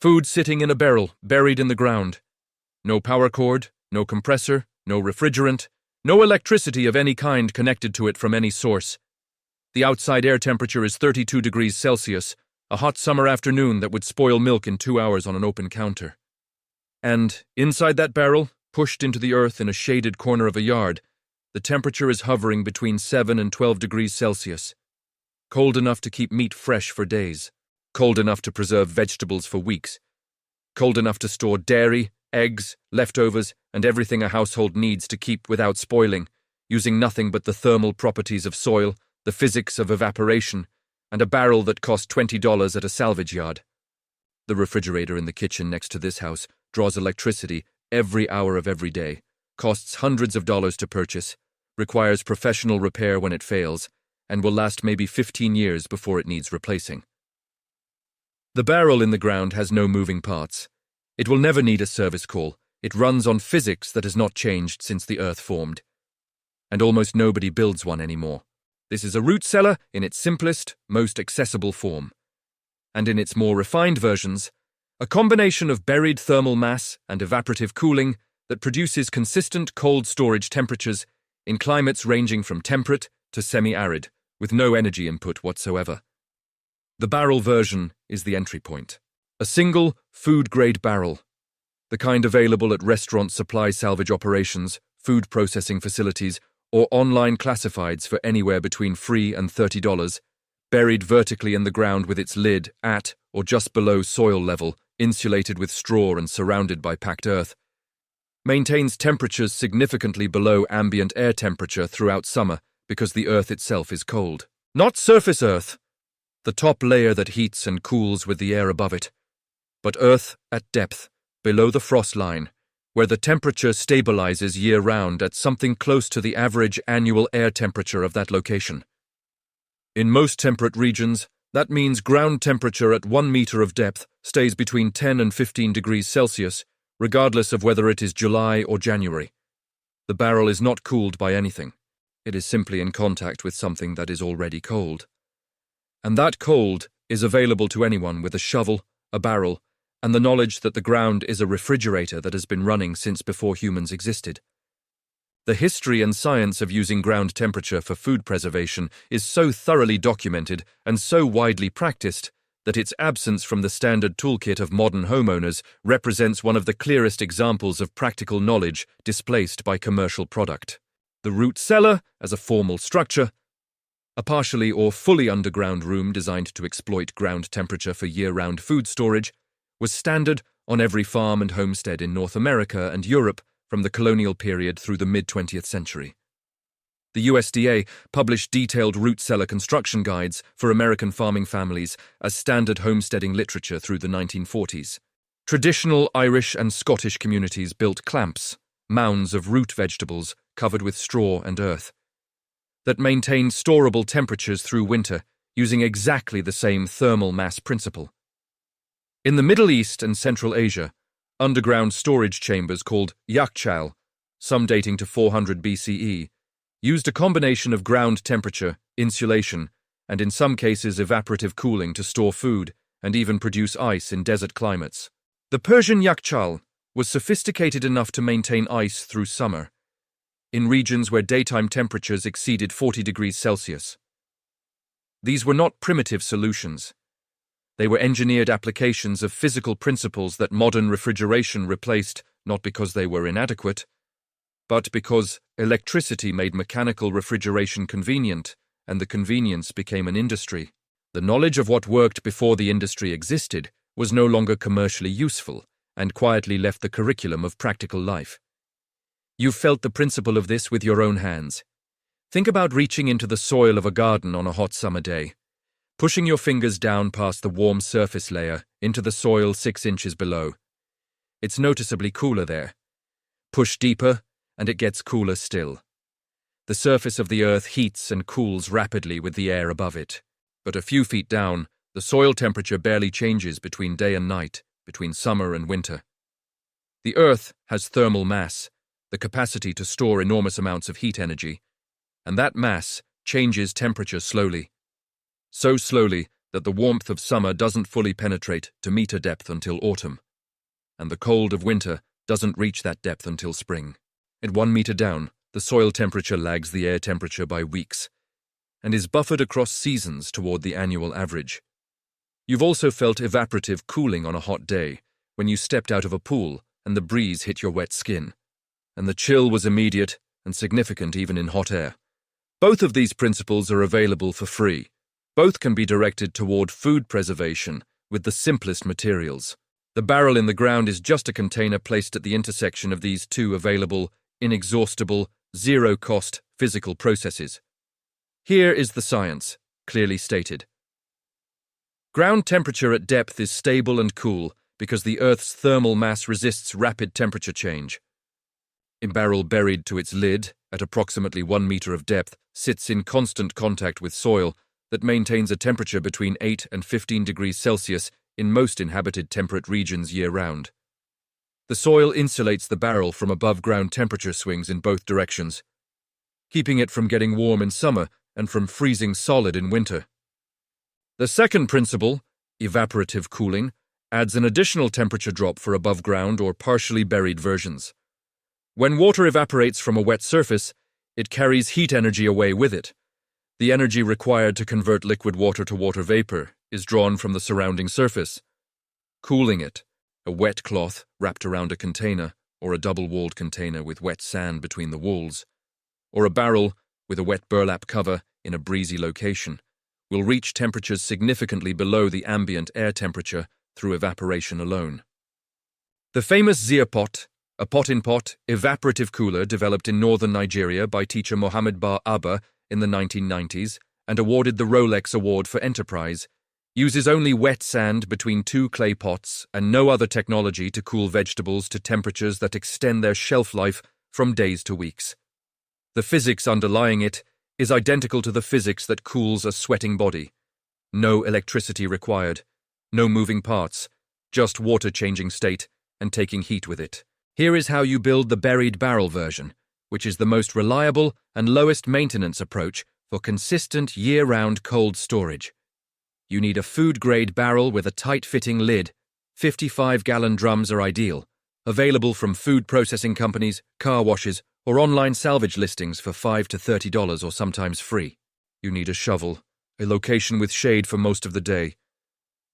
Food sitting in a barrel, buried in the ground. No power cord, no compressor, no refrigerant, no electricity of any kind connected to it from any source. The outside air temperature is 32 degrees Celsius, a hot summer afternoon that would spoil milk in 2 hours on an open counter. And, inside that barrel, pushed into the earth in a shaded corner of a yard, the temperature is hovering between 7 and 12 degrees Celsius. Cold enough to keep meat fresh for days. Cold enough to preserve vegetables for weeks. Cold enough to store dairy, eggs, leftovers, and everything a household needs to keep without spoiling, using nothing but the thermal properties of soil, the physics of evaporation, and a barrel that cost $20 at a salvage yard. The refrigerator in the kitchen next to this house draws electricity every hour of every day, costs hundreds of dollars to purchase, requires professional repair when it fails, and will last maybe 15 years before it needs replacing. The barrel in the ground has no moving parts. It will never need a service call. It runs on physics that has not changed since the earth formed. And almost nobody builds one anymore. This is a root cellar in its simplest, most accessible form. And in its more refined versions, a combination of buried thermal mass and evaporative cooling that produces consistent cold storage temperatures in climates ranging from temperate to semi-arid, with no energy input whatsoever. The barrel version is the entry point. A single, food-grade barrel, the kind available at restaurant supply salvage operations, food processing facilities, or online classifieds for anywhere between free and $30, buried vertically in the ground with its lid at or just below soil level, insulated with straw and surrounded by packed earth, maintains temperatures significantly below ambient air temperature throughout summer because the earth itself is cold. Not surface earth, the top layer that heats and cools with the air above it, but earth at depth, below the frost line, where the temperature stabilizes year-round at something close to the average annual air temperature of that location. In most temperate regions, that means ground temperature at 1 meter of depth stays between 10 and 15 degrees Celsius, regardless of whether it is July or January. The barrel is not cooled by anything. It is simply in contact with something that is already cold. And that cold is available to anyone with a shovel, a barrel, and the knowledge that the ground is a refrigerator that has been running since before humans existed. The history and science of using ground temperature for food preservation is so thoroughly documented and so widely practiced that its absence from the standard toolkit of modern homeowners represents one of the clearest examples of practical knowledge displaced by commercial product. The root cellar, as a formal structure, a partially or fully underground room designed to exploit ground temperature for year-round food storage, was standard on every farm and homestead in North America and Europe from the colonial period through the mid-20th century. The USDA published detailed root cellar construction guides for American farming families as standard homesteading literature through the 1940s. Traditional Irish and Scottish communities built clamps, mounds of root vegetables covered with straw and earth, that maintained storable temperatures through winter using exactly the same thermal mass principle. In the Middle East and Central Asia, underground storage chambers called Yakhchal, some dating to 400 BCE, used a combination of ground temperature, insulation, and in some cases evaporative cooling to store food and even produce ice in desert climates. The Persian Yakhchal was sophisticated enough to maintain ice through summer, in regions where daytime temperatures exceeded 40 degrees Celsius. These were not primitive solutions. They were engineered applications of physical principles that modern refrigeration replaced not because they were inadequate, but because electricity made mechanical refrigeration convenient, and the convenience became an industry. The knowledge of what worked before the industry existed was no longer commercially useful, and quietly left the curriculum of practical life. You've felt the principle of this with your own hands. Think about reaching into the soil of a garden on a hot summer day, pushing your fingers down past the warm surface layer into the soil 6 inches below. It's noticeably cooler there. Push deeper, and it gets cooler still. The surface of the earth heats and cools rapidly with the air above it. But a few feet down, the soil temperature barely changes between day and night, between summer and winter. The earth has thermal mass, the capacity to store enormous amounts of heat energy, and that mass changes temperature slowly. So slowly that the warmth of summer doesn't fully penetrate to meter depth until autumn, and the cold of winter doesn't reach that depth until spring. At 1 meter down, the soil temperature lags the air temperature by weeks, and is buffered across seasons toward the annual average. You've also felt evaporative cooling on a hot day, when you stepped out of a pool and the breeze hit your wet skin, and the chill was immediate and significant even in hot air. Both of these principles are available for free. Both can be directed toward food preservation with the simplest materials. The barrel in the ground is just a container placed at the intersection of these two available, inexhaustible, zero-cost physical processes. Here is the science, clearly stated. Ground temperature at depth is stable and cool because the Earth's thermal mass resists rapid temperature change. A barrel buried to its lid, at approximately 1 meter of depth, sits in constant contact with soil that maintains a temperature between 8 and 15 degrees Celsius in most inhabited temperate regions year-round. The soil insulates the barrel from above-ground temperature swings in both directions, keeping it from getting warm in summer and from freezing solid in winter. The second principle, evaporative cooling, adds an additional temperature drop for above-ground or partially buried versions. When water evaporates from a wet surface, it carries heat energy away with it. The energy required to convert liquid water to water vapor is drawn from the surrounding surface. Cooling it, a wet cloth wrapped around a container or a double-walled container with wet sand between the walls, or a barrel with a wet burlap cover in a breezy location, will reach temperatures significantly below the ambient air temperature through evaporation alone. The famous Zeopot, a pot-in-pot, evaporative cooler developed in northern Nigeria by teacher Mohammed Ba Abba in the 1990s and awarded the Rolex Award for Enterprise, uses only wet sand between two clay pots and no other technology to cool vegetables to temperatures that extend their shelf life from days to weeks. The physics underlying it is identical to the physics that cools a sweating body. No electricity required, no moving parts, just water changing state and taking heat with it. Here is how you build the buried barrel version, which is the most reliable and lowest maintenance approach for consistent year-round cold storage. You need a food-grade barrel with a tight-fitting lid. 55-gallon drums are ideal, available from food processing companies, car washes, or online salvage listings for $5 to $30 or sometimes free. You need a shovel, a location with shade for most of the day,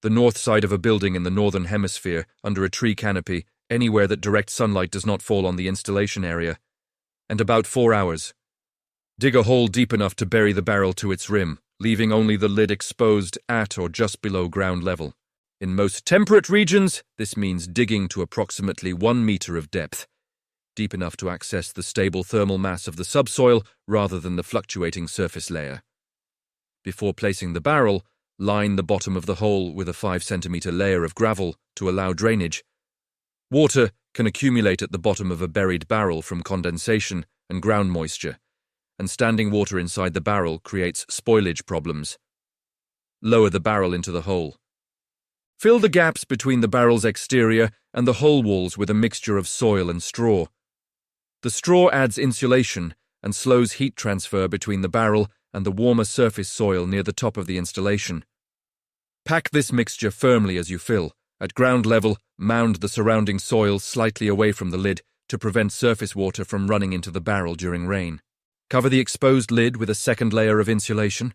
the north side of a building in the northern hemisphere, under a tree canopy, anywhere that direct sunlight does not fall on the installation area, and about 4 hours. Dig a hole deep enough to bury the barrel to its rim, leaving only the lid exposed at or just below ground level. In most temperate regions, this means digging to approximately 1 meter of depth, deep enough to access the stable thermal mass of the subsoil rather than the fluctuating surface layer. Before placing the barrel, line the bottom of the hole with a 5-centimeter layer of gravel to allow drainage. Water can accumulate at the bottom of a buried barrel from condensation and ground moisture, and standing water inside the barrel creates spoilage problems. Lower the barrel into the hole. Fill the gaps between the barrel's exterior and the hole walls with a mixture of soil and straw. The straw adds insulation and slows heat transfer between the barrel and the warmer surface soil near the top of the installation. Pack this mixture firmly as you fill. At ground level, mound the surrounding soil slightly away from the lid to prevent surface water from running into the barrel during rain. Cover the exposed lid with a second layer of insulation.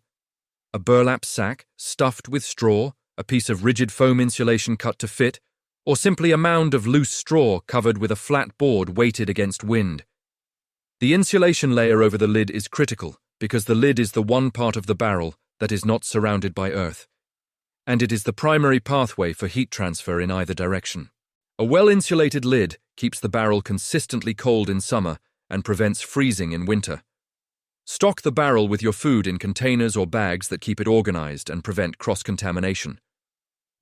A burlap sack stuffed with straw, a piece of rigid foam insulation cut to fit, or simply a mound of loose straw covered with a flat board weighted against wind. The insulation layer over the lid is critical because the lid is the one part of the barrel that is not surrounded by earth, and it is the primary pathway for heat transfer in either direction. A well-insulated lid keeps the barrel consistently cold in summer and prevents freezing in winter. Stock the barrel with your food in containers or bags that keep it organized and prevent cross-contamination.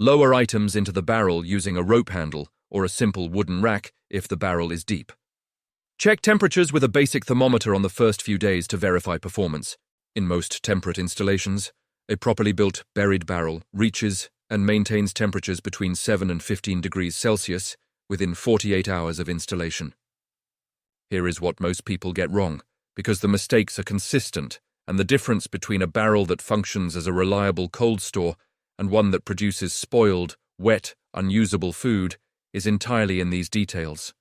Lower items into the barrel using a rope handle or a simple wooden rack if the barrel is deep. Check temperatures with a basic thermometer on the first few days to verify performance. In most temperate installations, a properly built buried barrel reaches and maintains temperatures between 7 and 15 degrees Celsius within 48 hours of installation. Here is what most people get wrong, because the mistakes are consistent, and the difference between a barrel that functions as a reliable cold store and one that produces spoiled, wet, unusable food, is entirely in these details.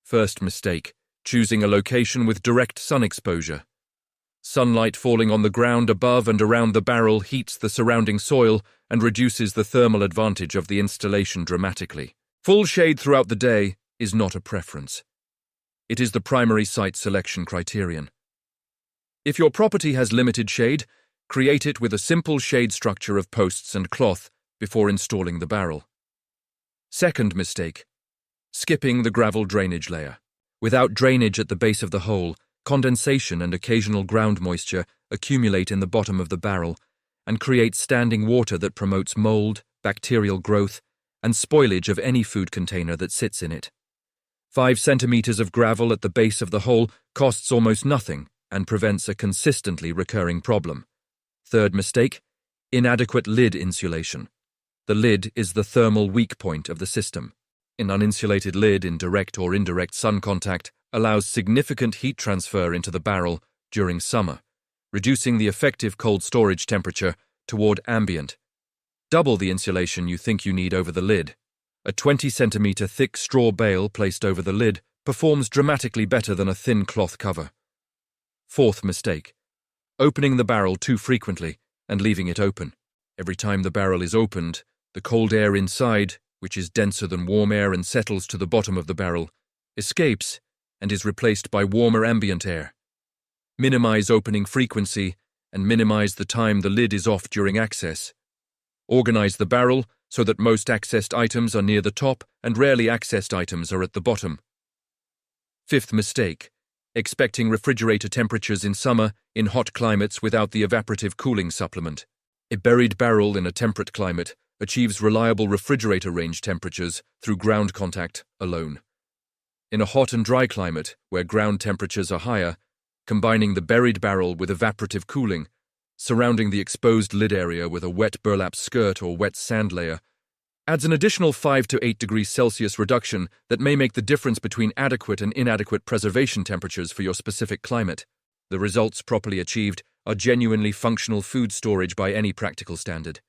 First mistake, choosing a location with direct sun exposure. Sunlight falling on the ground above and around the barrel heats the surrounding soil and reduces the thermal advantage of the installation dramatically. Full shade throughout the day is not a preference. It is the primary site selection criterion. If your property has limited shade, create it with a simple shade structure of posts and cloth before installing the barrel. Second mistake, skipping the gravel drainage layer. Without drainage at the base of the hole, condensation and occasional ground moisture accumulate in the bottom of the barrel and create standing water that promotes mold, bacterial growth, and spoilage of any food container that sits in it. 5 centimeters of gravel at the base of the hole costs almost nothing and prevents a consistently recurring problem. Third mistake, inadequate lid insulation. The lid is the thermal weak point of the system. An uninsulated lid in direct or indirect sun contact allows significant heat transfer into the barrel during summer, reducing the effective cold storage temperature toward ambient. Double the insulation you think you need over the lid. A 20-centimeter thick straw bale placed over the lid performs dramatically better than a thin cloth cover. Fourth mistake, opening the barrel too frequently and leaving it open. Every time the barrel is opened, the cold air inside, which is denser than warm air and settles to the bottom of the barrel, escapes and is replaced by warmer ambient air. Minimize opening frequency and minimize the time the lid is off during access. Organize the barrel so that most accessed items are near the top and rarely accessed items are at the bottom. Fifth mistake, expecting refrigerator temperatures in summer in hot climates without the evaporative cooling supplement. A buried barrel in a temperate climate achieves reliable refrigerator range temperatures through ground contact alone. In a hot and dry climate, where ground temperatures are higher, combining the buried barrel with evaporative cooling, surrounding the exposed lid area with a wet burlap skirt or wet sand layer, adds an additional 5 to 8 degrees Celsius reduction that may make the difference between adequate and inadequate preservation temperatures for your specific climate. The results properly achieved are genuinely functional food storage by any practical standard.